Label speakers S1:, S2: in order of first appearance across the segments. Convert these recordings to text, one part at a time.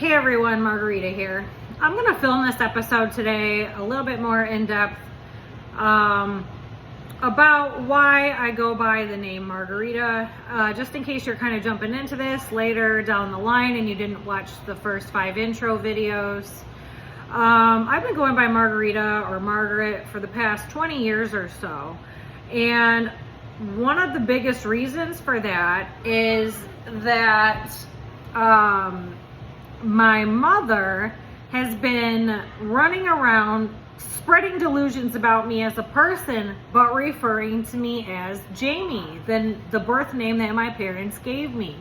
S1: Hey everyone, Margarita here. I'm going to film this episode today a little bit more in depth about why I go by the name Margarita. Just in case you're kind of jumping into this later down the line and you didn't watch the first 5 intro videos. I've been going by Margarita or Margaret for the past 20 years or so. And one of the biggest reasons for that is that my mother has been running around spreading delusions about me as a person, but referring to me as Jamie, the birth name that my parents gave me.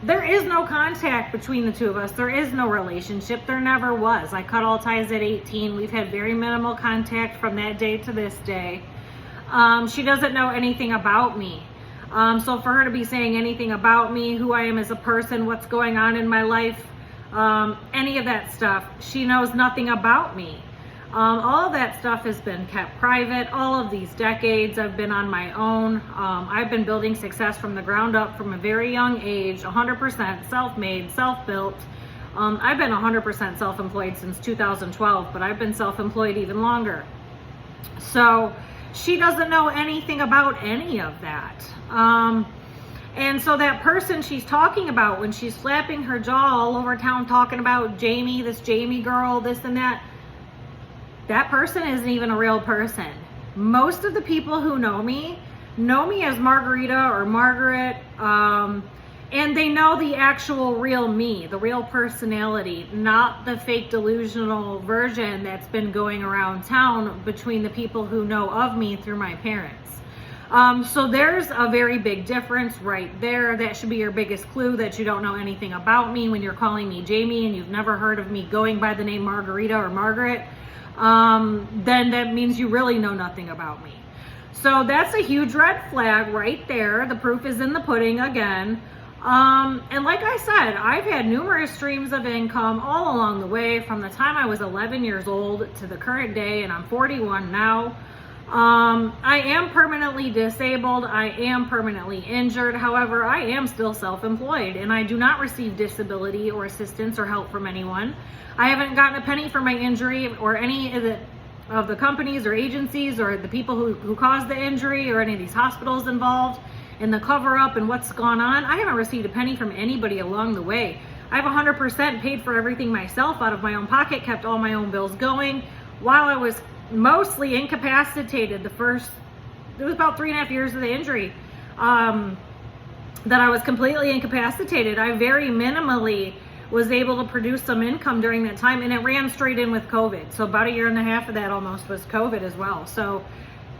S1: There is no contact between the two of us. There is no relationship. There never was. I cut all ties at 18. We've had very minimal contact from that day to this day. She doesn't know anything about me. So for her to be saying anything about me, who I am as a person, what's going on in my life, any of that stuff, she knows nothing about me. All of that stuff has been kept private. All of these decades I've been on my own. I've been building success from the ground up from a very young age, 100% self-made, self-built. I've been 100% self-employed since 2012, but I've been self-employed even longer. So she doesn't know anything about any of that. And so that person she's talking about when she's slapping her jaw all over town talking about Jamie, this Jamie girl, this and that person isn't even a real person. Most of the people who know me as Margarita or Margaret, and they know the actual real me, the real personality, not the fake delusional version that's been going around town between the people who know of me through my parents. So there's a very big difference right there. That should be your biggest clue that you don't know anything about me when you're calling me Jamie and you've never heard of me going by the name Margarita or Margaret. Then that means you really know nothing about me. So that's a huge red flag right there. The proof is in the pudding again. And like I said, I've had numerous streams of income all along the way from the time I was 11 years old to the current day, and I'm 41 now. I am permanently disabled. I am permanently injured. However, I am still self-employed and I do not receive disability or assistance or help from anyone. I haven't gotten a penny for my injury or any of the companies or agencies or the people who caused the injury or any of these hospitals involved in the cover up and what's gone on. I haven't received a penny from anybody along the way. I've 100% paid for everything myself out of my own pocket, kept all my own bills going while I was mostly incapacitated. It was about 3.5 years of the injury that I was completely incapacitated. I very minimally was able to produce some income during that time, and it ran straight in with COVID. So about 1.5 years of that almost was COVID as well. So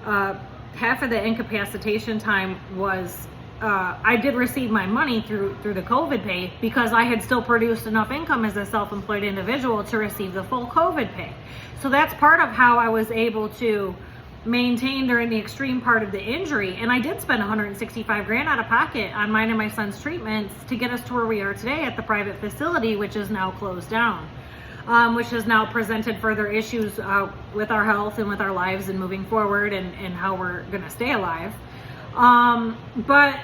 S1: half of the incapacitation time was I did receive my money through the COVID pay because I had still produced enough income as a self-employed individual to receive the full COVID pay. So that's part of how I was able to maintain during the extreme part of the injury. And I did spend $165,000 out of pocket on mine and my son's treatments to get us to where we are today at the private facility, which is now closed down, which has now presented further issues with our health and with our lives and moving forward and how we're gonna stay alive. But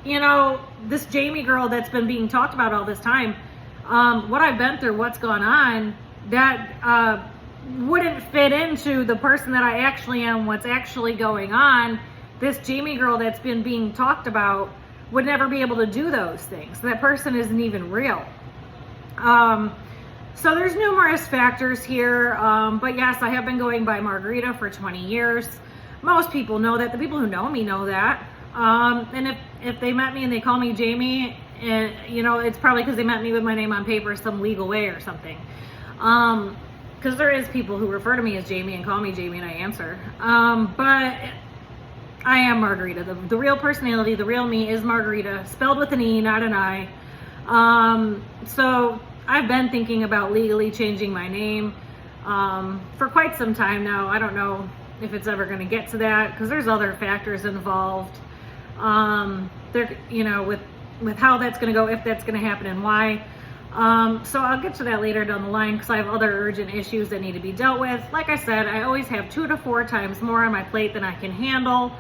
S1: you know, this Jamie girl that's been being talked about all this time, what I've been through, what's gone on, that wouldn't fit into the person that I actually am, what's actually going on. This Jamie girl that's been being talked about would never be able to do those things. That person isn't even real. So there's numerous factors here, but yes, I have been going by Margarita for 20 years. Most people know that. The people who know me know that. And if they met me and they call me Jamie, and you know, it's probably because they met me with my name on paper some legal way or something. Because there is people who refer to me as Jamie and call me Jamie and I answer. But I am Margarita. The real personality, the real me is Margarita, spelled with an E, not an I. So I've been thinking about legally changing my name for quite some time now. I don't know if it's ever going to get to that because there's other factors involved. You know, with how that's going to go, if that's going to happen and why. So I'll get to that later down the line because I have other urgent issues that need to be dealt with. Like I said, I always have 2 to 4 times more on my plate than I can handle.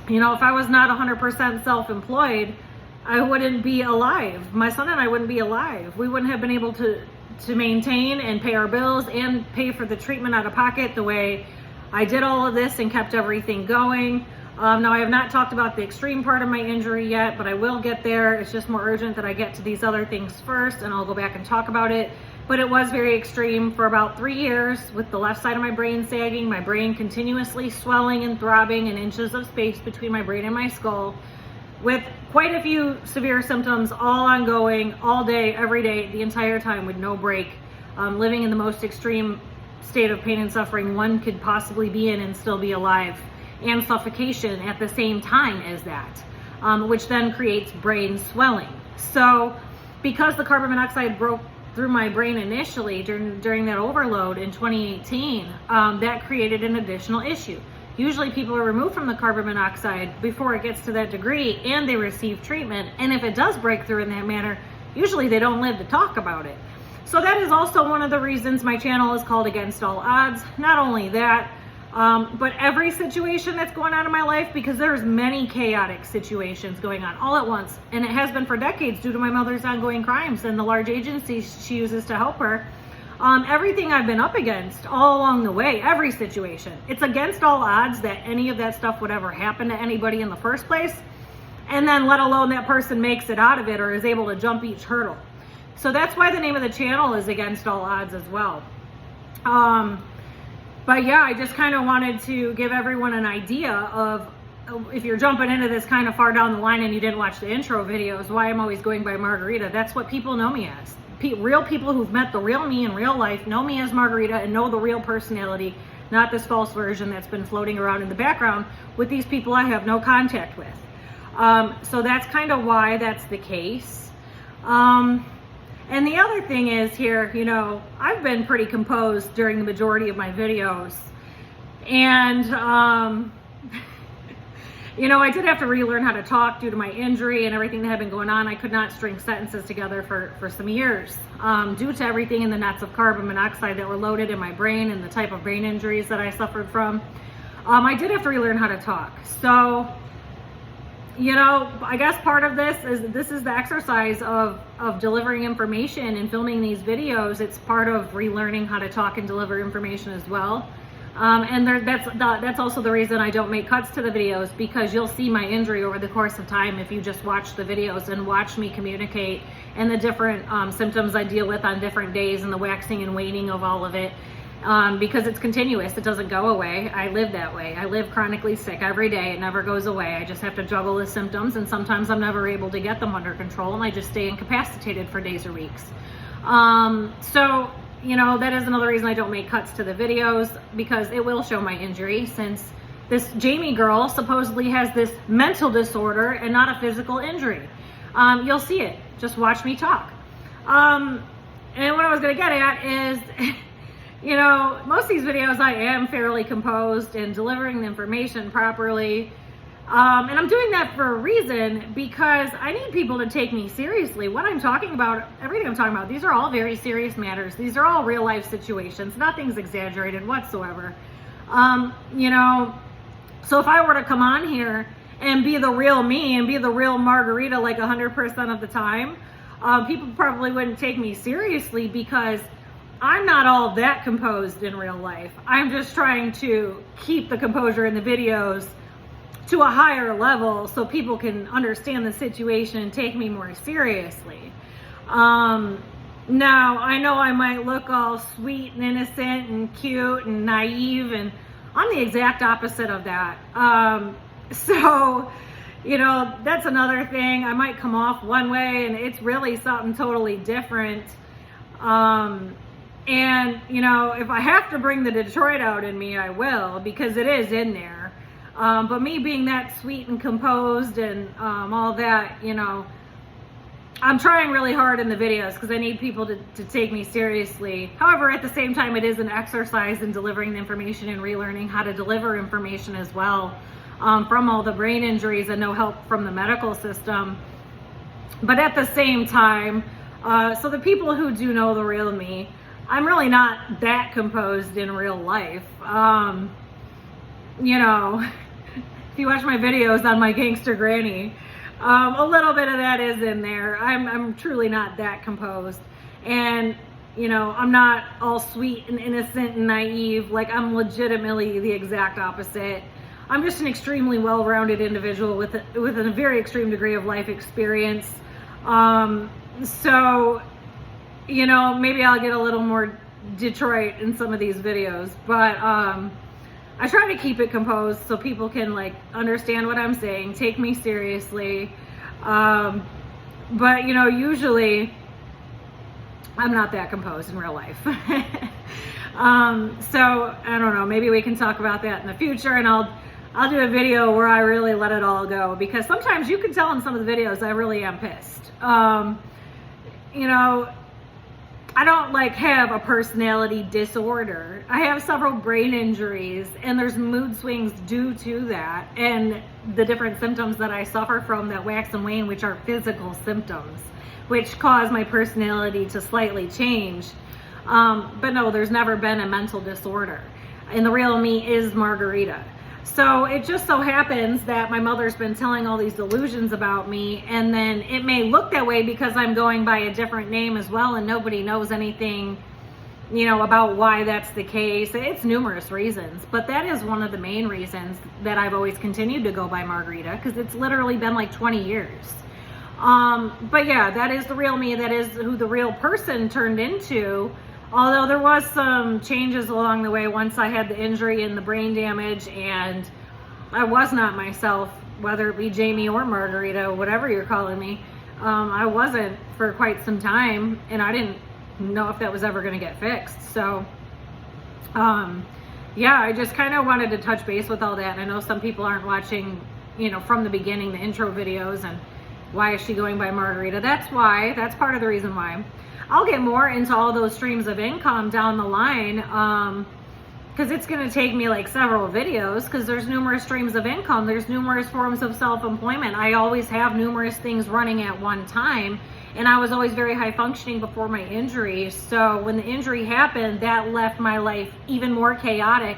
S1: You know, if I was not 100% self-employed, I wouldn't be alive. My son and I wouldn't be alive. We wouldn't have been able to maintain and pay our bills and pay for the treatment out of pocket the way I did all of this and kept everything going. Now, I have not talked about the extreme part of my injury yet, but I will get there. It's just more urgent that I get to these other things first, and I'll go back and talk about it. But it was very extreme for about 3 years, with the left side of my brain sagging, my brain continuously swelling and throbbing, and inches of space between my brain and my skull, with quite a few severe symptoms, all ongoing, all day, every day, the entire time, with no break, living in the most extreme state of pain and suffering one could possibly be in and still be alive, and suffocation at the same time as that, which then creates brain swelling. So because the carbon monoxide broke through my brain initially during that overload in 2018, that created an additional issue. Usually people are removed from the carbon monoxide before it gets to that degree and they receive treatment. And if it does break through in that manner, usually they don't live to talk about it. So that is also one of the reasons my channel is called Against All Odds. Not only that, but every situation that's going on in my life, because there's many chaotic situations going on all at once. And it has been for decades due to my mother's ongoing crimes and the large agencies she uses to help her. Everything I've been up against all along the way, every situation, it's against all odds that any of that stuff would ever happen to anybody in the first place. And then let alone that person makes it out of it or is able to jump each hurdle. So that's why the name of the channel is Against All Odds as well. But yeah, I just kind of wanted to give everyone an idea of, if you're jumping into this kind of far down the line and you didn't watch the intro videos, why I'm always going by Margarita. That's what people know me as. Real people who've met the real me in real life know me as Margarita and know the real personality, not this false version that's been floating around in the background with these people I have no contact with. So that's kind of why that's the case. And the other thing is here, you know, I've been pretty composed during the majority of my videos. And, you know, I did have to relearn how to talk due to my injury and everything that had been going on. I could not string sentences together for some years due to everything in the nets of carbon monoxide that were loaded in my brain and the type of brain injuries that I suffered from. I did have to relearn how to talk. So, you know, I guess part of this is the exercise of delivering information and filming these videos. It's part of relearning how to talk and deliver information as well. And that's also the reason I don't make cuts to the videos, because you'll see my injury over the course of time if you just watch the videos and watch me communicate and the different symptoms I deal with on different days and the waxing and waning of all of it. Because it's continuous, it doesn't go away. I live that way. I live chronically sick every day. It never goes away. I just have to juggle the symptoms, and sometimes I'm never able to get them under control, and I just stay incapacitated for days or weeks. So, you know, that is another reason I don't make cuts to the videos, because it will show my injury, since this Jamie girl supposedly has this mental disorder and not a physical injury. You'll see it. Just watch me talk. And what I was going to get at is, you know, most of these videos I am fairly composed and delivering the information properly. And I'm doing that for a reason, because I need people to take me seriously. What I'm talking about, everything I'm talking about, these are all very serious matters. These are all real life situations. Nothing's exaggerated whatsoever. You know, so if I were to come on here and be the real me and be the real Margarita like 100% of the time, people probably wouldn't take me seriously, because I'm not all that composed in real life. I'm just trying to keep the composure in the videos to a higher level so people can understand the situation and take me more seriously. Now, I know I might look all sweet and innocent and cute and naive, and I'm the exact opposite of that. So, you know, that's another thing. I might come off one way and it's really something totally different. And, you know, if I have to bring the Detroit out in me, I will, because it is in there. But me being that sweet and composed and all that, you know, I'm trying really hard in the videos because I need people to take me seriously. However, at the same time, it is an exercise in delivering the information and relearning how to deliver information as well, from all the brain injuries and no help from the medical system. But at the same time, so the people who do know the real me, I'm really not that composed in real life. You know, if you watch my videos on my gangster granny, A little bit of that is in there. I'm truly not that composed. And, you know, I'm not all sweet and innocent and naive. Like, I'm legitimately the exact opposite. I'm just an extremely well-rounded individual with a very extreme degree of life experience. So, you know, maybe I'll get a little more Detroit in some of these videos, but I try to keep it composed so people can like understand what I'm saying, take me seriously. But you know, usually I'm not that composed in real life. So I don't know, maybe we can talk about that in the future, and I'll do a video where I really let it all go, because sometimes you can tell in some of the videos I really am pissed. You know, I don't like have a personality disorder. I have several brain injuries, and there's mood swings due to that, and the different symptoms that I suffer from that wax and wane, which are physical symptoms, which cause my personality to slightly change. But no, there's never been a mental disorder, and the real me is Margareta. So it just so happens that my mother's been telling all these delusions about me, and then it may look that way because I'm going by a different name as well, and nobody knows anything, you know, about why that's the case. It's numerous reasons, but that is one of the main reasons that I've always continued to go by Margareta, because it's literally been like 20 years. But yeah, that is the real me. That is who the real person turned into. Although there was some changes along the way once I had the injury and the brain damage, and I was not myself, whether it be Jamie or Margareta, whatever you're calling me. I wasn't for quite some time, and I didn't know if that was ever going to get fixed. So, yeah, I just kind of wanted to touch base with all that. And I know some people aren't watching, you know, from the beginning, the intro videos, and why is she going by Margareta? That's why. That's part of the reason why. I'll get more into all those streams of income down the line, because it's going to take me like several videos, because there's numerous streams of income. There's numerous forms of self-employment. I always have numerous things running at one time, and I was always very high functioning before my injury. So when the injury happened, that left my life even more chaotic,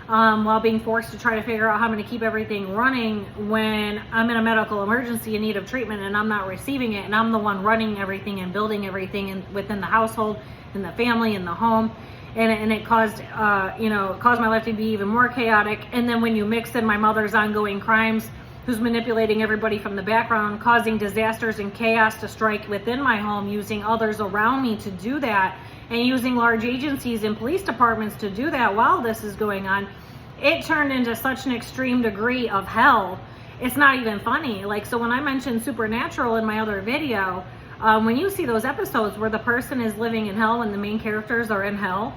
S1: while being forced to try to figure out how I'm going to keep everything running when I'm in a medical emergency in need of treatment and I'm not receiving it, and I'm the one running everything and building everything within the household, in the family, in the home, and it caused you know, caused my life to be even more chaotic. And then when you mix in my mother's ongoing crimes, who's manipulating everybody from the background, causing disasters and chaos to strike within my home, using others around me to do that, and using large agencies and police departments to do that while this is going on, it turned into such an extreme degree of hell. It's not even funny. Like, so when I mentioned Supernatural in my other video, when you see those episodes where the person is living in hell and the main characters are in hell,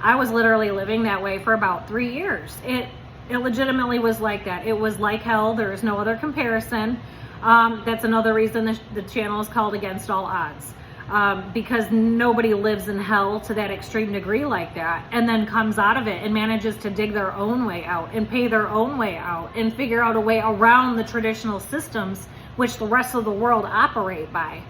S1: I was literally living that way for about 3 years. It legitimately was like that. It was like hell. There is no other comparison. That's another reason the channel is called Against All Odds. Because nobody lives in hell to that extreme degree like that, and then comes out of it and manages to dig their own way out and pay their own way out and figure out a way around the traditional systems which the rest of the world operate by.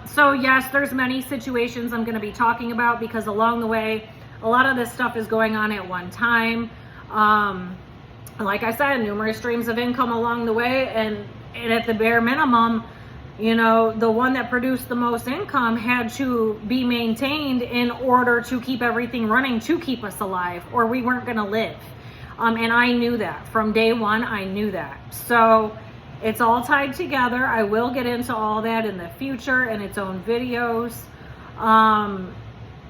S1: So yes, there's many situations I'm going to be talking about, because along the way, a lot of this stuff is going on at one time. Like I said, numerous streams of income along the way, and at the bare minimum, you know, the one that produced the most income had to be maintained in order to keep everything running, to keep us alive, or we weren't going to live. And I knew that from day one. I knew that. So it's all tied together. I will get into all that in the future in its own videos.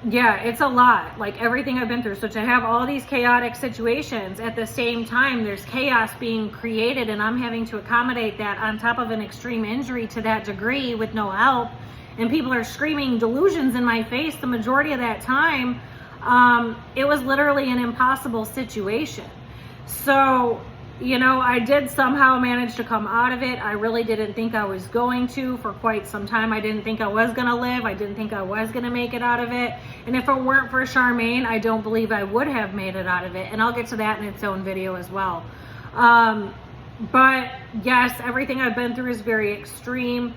S1: Yeah, it's a lot, like everything I've been through. So to have all these chaotic situations at the same time, there's chaos being created, and I'm having to accommodate that on top of an extreme injury to that degree with no help, and people are screaming delusions in my face the majority of that time. It was literally an impossible situation. So, you know, I did somehow manage to come out of it. I really didn't think I was going to for quite some time. I didn't think I was going to live. I didn't think I was going to make it out of it. And if it weren't for Charmaine, I don't believe I would have made it out of it. And I'll get to that in its own video as well. But yes, everything I've been through is very extreme.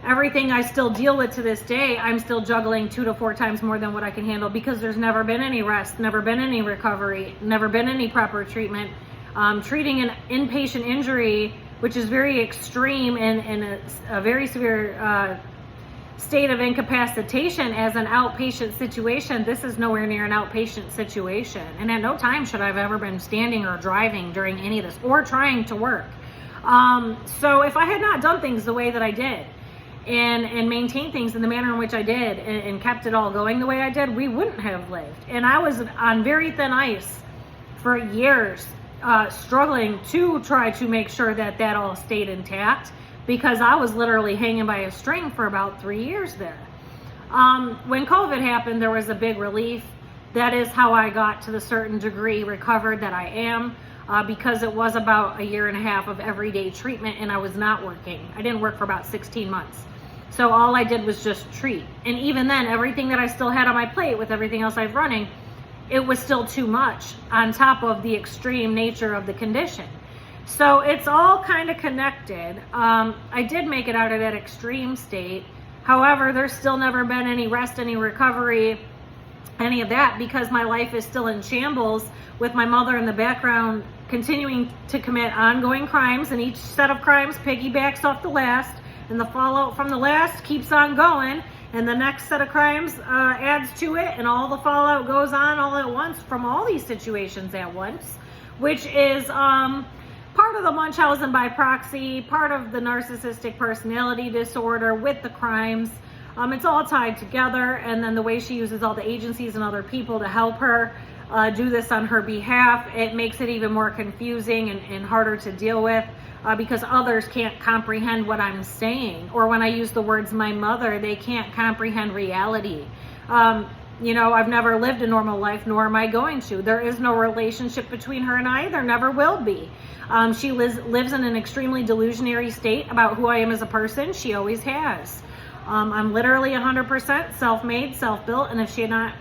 S1: Everything I still deal with to this day, I'm still juggling 2 to 4 times more than what I can handle, because there's never been any rest, never been any recovery, never been any proper treatment. Treating an inpatient injury which is very extreme and in a very severe state of incapacitation as an outpatient situation. This is nowhere near an outpatient situation. And at no time should I have ever been standing or driving during any of this or trying to work. So if I had not done things the way that I did and maintained things in the manner in which I did and kept it all going the way I did, we wouldn't have lived. And I was on very thin ice for years, struggling to try to make sure that that all stayed intact, because I was literally hanging by a string for about 3 years there. When COVID happened, there was a big relief. That is how I got to the certain degree recovered that I am, because it was about 1.5 years of everyday treatment and I was not working. I didn't work for about 16 months. So all I did was just treat. And even then, everything that I still had on my plate with everything else I've running, it was still too much on top of the extreme nature of the condition. So it's all kind of connected. I did make it out of that extreme state. However, there's still never been any rest, any recovery, any of that, because my life is still in shambles with my mother in the background continuing to commit ongoing crimes, and each set of crimes piggybacks off the last, and the fallout from the last keeps on going, and the next set of crimes adds to it, and all the fallout goes on all at once from all these situations at once, which is part of the Munchausen by proxy, part of the narcissistic personality disorder with the crimes. It's all tied together, and then the way she uses all the agencies and other people to help her do this on her behalf, it makes it even more confusing and harder to deal with, because others can't comprehend what I'm saying. Or when I use the words my mother, they can't comprehend reality. You know, I've never lived a normal life, nor am I going to. There is no relationship between her and I. There never will be. She lives in an extremely delusionary state about who I am as a person. She always has. I'm literally 100% self-made, self-built, and if she had not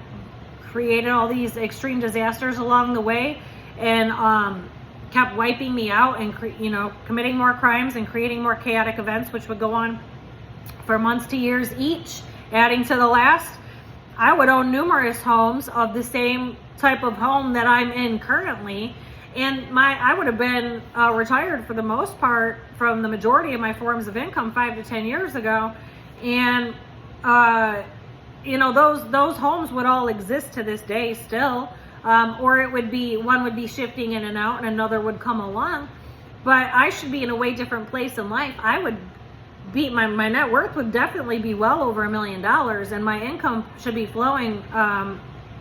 S1: created all these extreme disasters along the way and kept wiping me out and committing more crimes and creating more chaotic events, which would go on for months to years each, adding to the last, I would own numerous homes of the same type of home that I'm in currently, and I would have been retired for the most part from the majority of my forms of income 5 to 10 years ago. And those homes would all exist to this day still, or it would be, one would be shifting in and out and another would come along. But I should be in a way different place in life. I would be, my net worth would definitely be well over $1 million, and my income should be flowing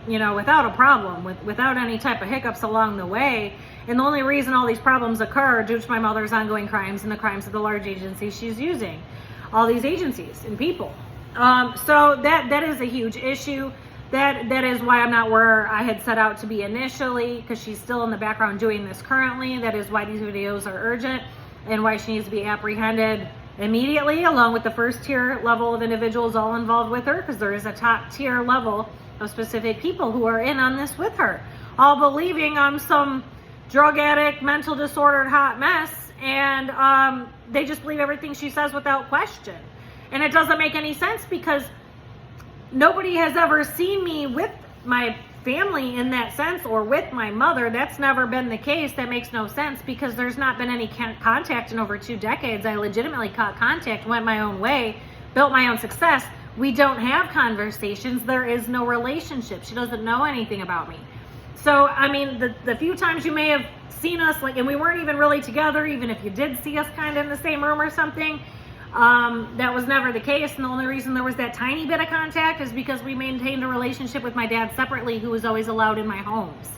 S1: without a problem, without any type of hiccups along the way. And the only reason all these problems occur are due to my mother's ongoing crimes and the crimes of the large agencies she's using. All these agencies and people. So that is a huge issue. That is why I'm not where I had set out to be initially, because she's still in the background doing this currently. That is why these videos are urgent and why she needs to be apprehended immediately, along with the first tier level of individuals all involved with her, because there is a top tier level of specific people who are in on this with her, all believing I'm some drug addict, mental disordered hot mess, and they just believe everything she says without question. And it doesn't make any sense, because nobody has ever seen me with my family in that sense, or with my mother. That's never been the case. That makes no sense, because there's not been any contact in over 2 decades. I legitimately caught contact, went my own way, built my own success. We don't have conversations. There is no relationship. She doesn't know anything about me. So, I mean, the few times you may have seen us, and we weren't even really together, even if you did see us kind of in the same room or something, that was never the case. And the only reason there was that tiny bit of contact is because we maintained a relationship with my dad separately, who was always allowed in my homes,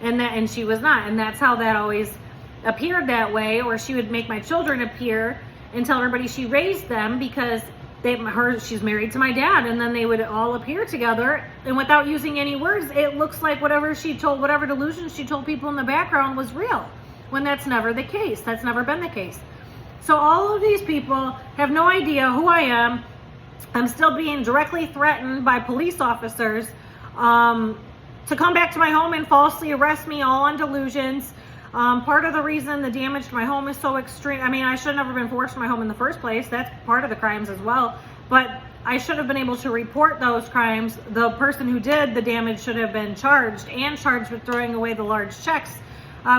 S1: and she was not. And that's how that always appeared that way. Or she would make my children appear and tell everybody she raised them, because she's married to my dad, and then they would all appear together, and without using any words, it looks like whatever delusions she told people in the background was real, when that's never the case. That's never been the case. So all of these people have no idea who I am. I'm still being directly threatened by police officers to come back to my home and falsely arrest me, all on delusions. Part of the reason the damage to my home is so extreme, I mean, I should have never been forced to my home in the first place. That's part of the crimes as well. But I should have been able to report those crimes. The person who did the damage should have been charged with throwing away the large checks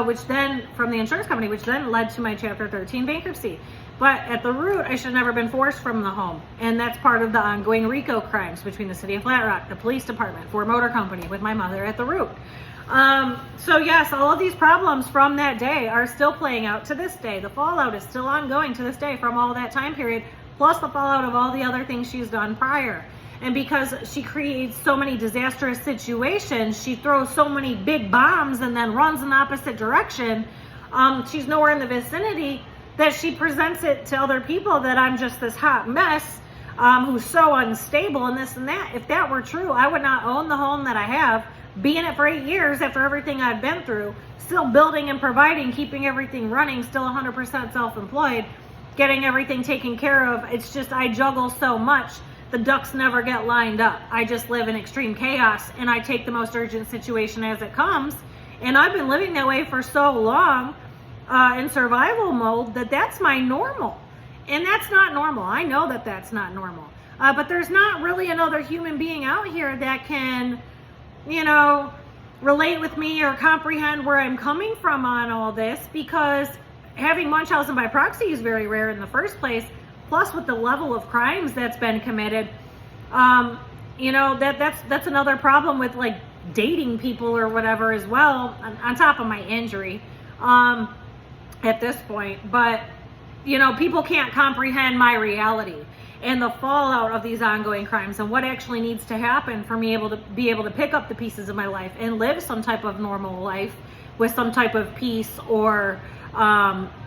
S1: which then, from the insurance company, which then led to my Chapter 13 bankruptcy. But at the root, I should have never been forced from the home. And that's part of the ongoing RICO crimes between the city of Flat Rock, the police department, Ford Motor Company, with my mother at the root. So yes, all of these problems from that day are still playing out to this day. The fallout is still ongoing to this day from all that time period, plus the fallout of all the other things she's done prior. And because she creates so many disastrous situations, she throws so many big bombs and then runs in the opposite direction, she's nowhere in the vicinity, that she presents it to other people that I'm just this hot mess who's so unstable and this and that. If that were true, I would not own the home that I have, be in it for 8 years after everything I've been through, still building and providing, keeping everything running, still 100% self-employed, getting everything taken care of. It's just I juggle so much. The ducks never get lined up. I just live in extreme chaos, and I take the most urgent situation as it comes. And I've been living that way for so long in survival mode that that's my normal. And that's not normal. I know that that's not normal. But there's not really another human being out here that can, you know, relate with me or comprehend where I'm coming from on all this, because having Munchausen by proxy is very rare in the first place. Plus, with the level of crimes that's been committed, you know, that's another problem with like dating people or whatever as well, on top of my injury at this point. But, you know, people can't comprehend my reality and the fallout of these ongoing crimes and what actually needs to happen for me able to pick up the pieces of my life and live some type of normal life with some type of peace, or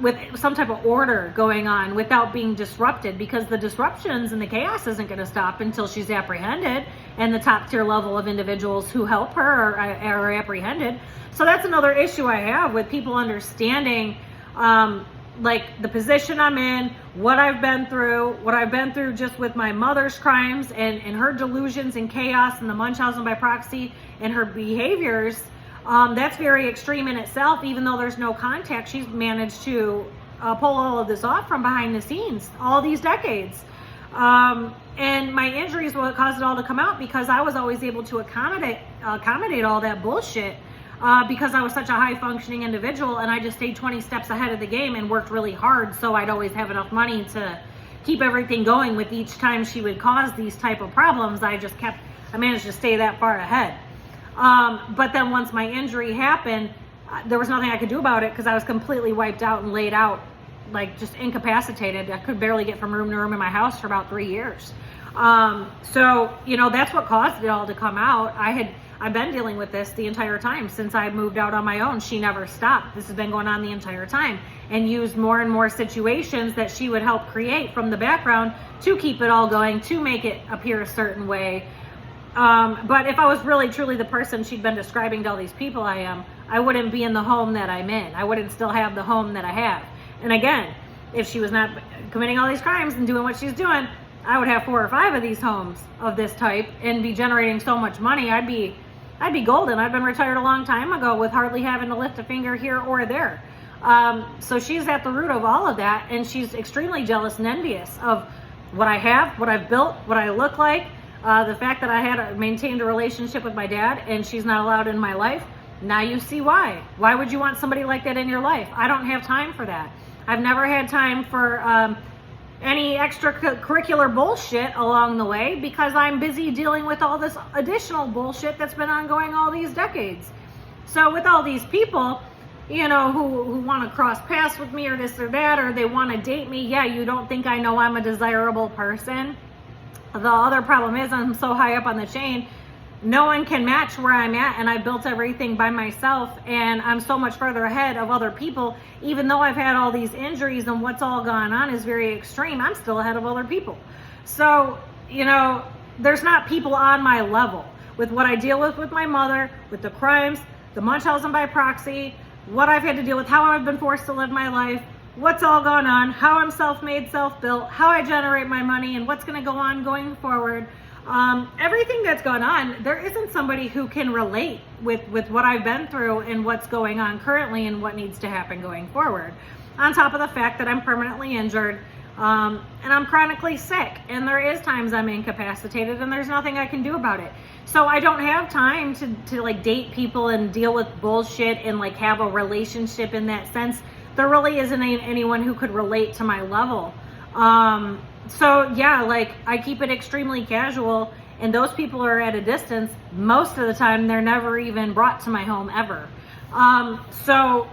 S1: with some type of order going on without being disrupted, because the disruptions and the chaos isn't going to stop until she's apprehended and the top tier level of individuals who help her are apprehended. So that's another issue I have with people understanding like the position I'm in, what I've been through just with my mother's crimes and her delusions and chaos and the Munchausen by proxy and her behaviors. That's very extreme in itself. Even though there's no contact, she's managed to pull all of this off from behind the scenes all these decades. And my injuries were what caused it all to come out, because I was always able to accommodate all that bullshit, because I was such a high functioning individual, and I just stayed 20 steps ahead of the game and worked really hard, so I'd always have enough money to keep everything going. With each time she would cause these type of problems, I managed to stay that far ahead. But then once my injury happened, there was nothing I could do about it, because I was completely wiped out and laid out, like just incapacitated. I could barely get from room to room in my house for about 3 years. So, you know, that's what caused it all to come out. I've been dealing with this the entire time since I moved out on my own. She never stopped. This has been going on the entire time, and used more and more situations that she would help create from the background to keep it all going, to make it appear a certain way. But if I was really truly the person she'd been describing to all these people I am, I wouldn't be in the home that I'm in. I wouldn't still have the home that I have. And again, if she was not committing all these crimes and doing what she's doing, I would have 4 or 5 of these homes of this type and be generating so much money. I'd be golden. I'd been retired a long time ago with hardly having to lift a finger here or there. So she's at the root of all of that, and she's extremely jealous and envious of what I have, what I've built, what I look like. The fact that I maintained a relationship with my dad and she's not allowed in my life. Now you see why. Why would you want somebody like that in your life? I don't have time for that. I've never had time for any extracurricular bullshit along the way, because I'm busy dealing with all this additional bullshit that's been ongoing all these decades. So with all these people, you know, who want to cross paths with me or this or that, or they want to date me, yeah, you don't think I know I'm a desirable person? The other problem is I'm so high up on the chain, no one can match where I'm at, and I built everything by myself, and I'm so much further ahead of other people. Even though I've had all these injuries and what's all gone on is very extreme, I'm still ahead of other people. So, you know, there's not people on my level with what I deal with my mother, with the crimes, the Munchausen by proxy, what I've had to deal with, how I've been forced to live my life, what's all gone on, how I'm self-made, self-built, how I generate my money, and what's going to go on going forward. Everything that's gone on, there isn't somebody who can relate with what I've been through and what's going on currently and what needs to happen going forward. On top of the fact that I'm permanently injured, And I'm chronically sick, and there is times I'm incapacitated, and there's nothing I can do about it. So I don't have time to like date people and deal with bullshit and like have a relationship in that sense. There really isn't anyone who could relate to my level. So yeah, like I keep it extremely casual, and those people are at a distance. Most of the time, they're never even brought to my home ever. So,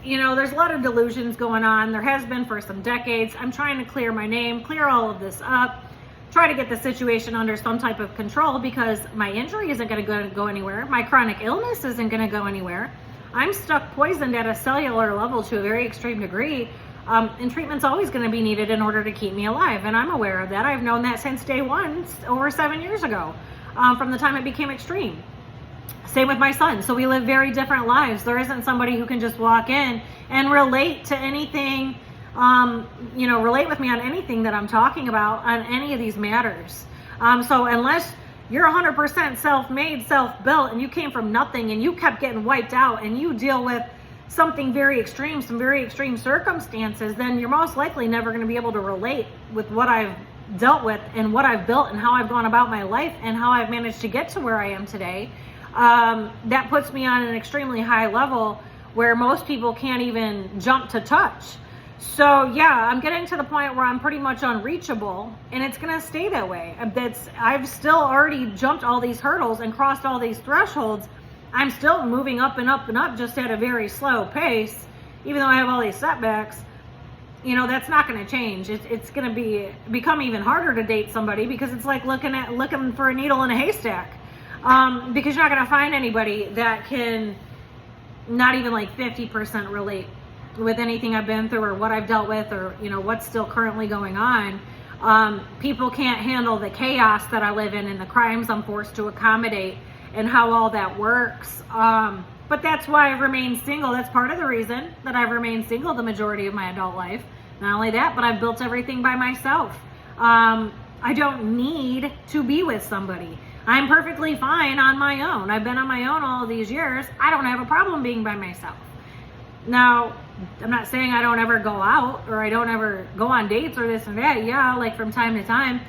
S1: you know, there's a lot of delusions going on. There has been for some decades. I'm trying to clear my name, clear all of this up, try to get the situation under some type of control, because my injury isn't going to go anywhere. My chronic illness isn't going to go anywhere. I'm stuck poisoned at a cellular level to a very extreme degree. And treatment's always going to be needed in order to keep me alive. And I'm aware of that. I've known that since day one, over 7 years ago, from the time it became extreme. Same with my son. So we live very different lives. There isn't somebody who can just walk in and relate to anything, you know, relate with me on anything that I'm talking about on any of these matters. So unless you're 100% self-made, self-built, and you came from nothing and you kept getting wiped out and you deal with something very extreme, some very extreme circumstances, then you're most likely never going to be able to relate with what I've dealt with and what I've built and how I've gone about my life and how I've managed to get to where I am today. That puts me on an extremely high level where most people can't even jump to touch. So yeah, I'm getting to the point where I'm pretty much unreachable, and it's going to stay that way. I've still already jumped all these hurdles and crossed all these thresholds. I'm still moving up and up and up, just at a very slow pace, even though I have all these setbacks. You know, that's not going to change. It's going to become even harder to date somebody, because it's like looking for a needle in a haystack. Because you're not going to find anybody that can not even like 50% relate with anything I've been through or what I've dealt with, or, you know, what's still currently going on. People can't handle the chaos that I live in and the crimes I'm forced to accommodate and how all that works. But that's why I've remained single. That's part of the reason that I've remained single the majority of my adult life. Not only that, but I've built everything by myself. I don't need to be with somebody. I'm perfectly fine on my own. I've been on my own all these years. I don't have a problem being by myself. Now, I'm not saying I don't ever go out or I don't ever go on dates or this and that. Yeah, like from time to time.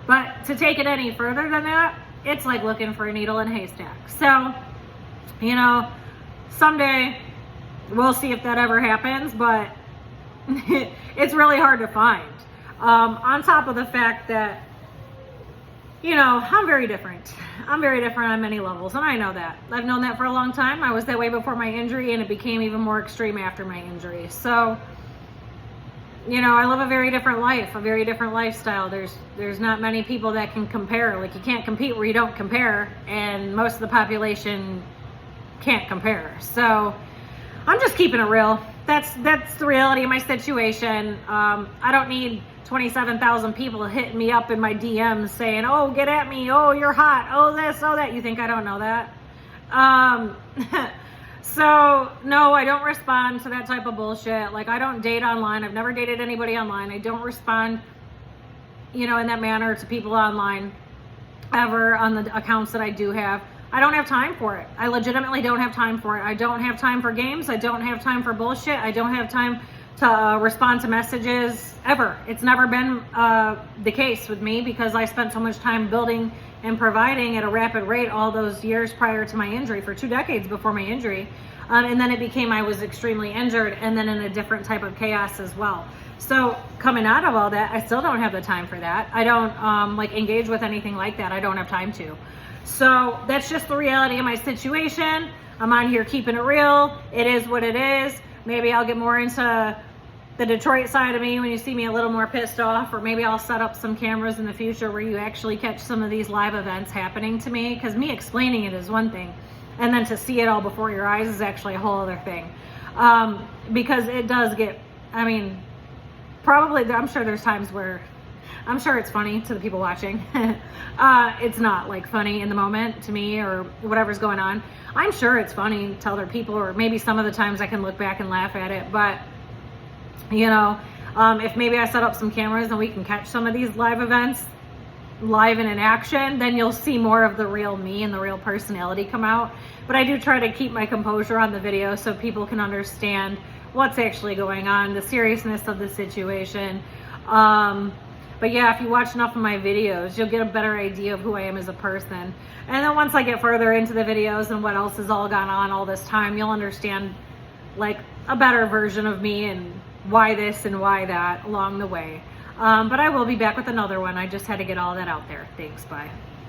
S1: But to take it any further than that, it's like looking for a needle in a haystack. So, you know, someday we'll see if that ever happens, but it's really hard to find. On top of the fact that, you know, I'm very different. I'm very different on many levels, and I know that. I've known that for a long time. I was that way before my injury, and it became even more extreme after my injury. So, you know, I live a very different life, a very different lifestyle. There's not many people that can compare. Like, you can't compete where you don't compare, and most of the population can't compare. So I'm just keeping it real. That's the reality of my situation. I don't need 27,000 people hitting me up in my DMs saying, oh, get at me, oh, you're hot, oh, this, oh, that. You think I don't know that? So no, I don't respond to that type of bullshit. Like, I don't date online. I've never dated anybody online. I don't respond, you know, in that manner to people online ever on the accounts that I do have. I don't have time for it. I legitimately don't have time for it. I don't have time for games. I don't have time for bullshit. I don't have time to respond to messages ever. It's never been the case with me, because I spent so much time building and providing at a rapid rate all those years prior to my injury, for 2 decades before my injury. And then it became I was extremely injured, and then in a different type of chaos as well. So coming out of all that, I still don't have the time for that. I don't like engage with anything like that. I don't have time to. So that's just the reality of my situation. I'm on here keeping it real. It is what it is. Maybe I'll get more into the Detroit side of me when you see me a little more pissed off, or maybe I'll set up some cameras in the future where you actually catch some of these live events happening to me, because me explaining it is one thing, and then to see it all before your eyes is actually a whole other thing. Because it does get, I mean, probably, I'm sure there's times where I'm sure it's funny to the people watching. It's not like funny in the moment to me or whatever's going on. I'm sure it's funny to other people, or maybe some of the times I can look back and laugh at it. But, you know, if maybe I set up some cameras and we can catch some of these live events live and in action, then you'll see more of the real me and the real personality come out. But I do try to keep my composure on the video so people can understand what's actually going on, the seriousness of the situation. But yeah, if you watch enough of my videos, you'll get a better idea of who I am as a person. And then once I get further into the videos and what else has all gone on all this time, you'll understand like a better version of me and why this and why that along the way. But I will be back with another one. I just had to get all that out there. Thanks, bye.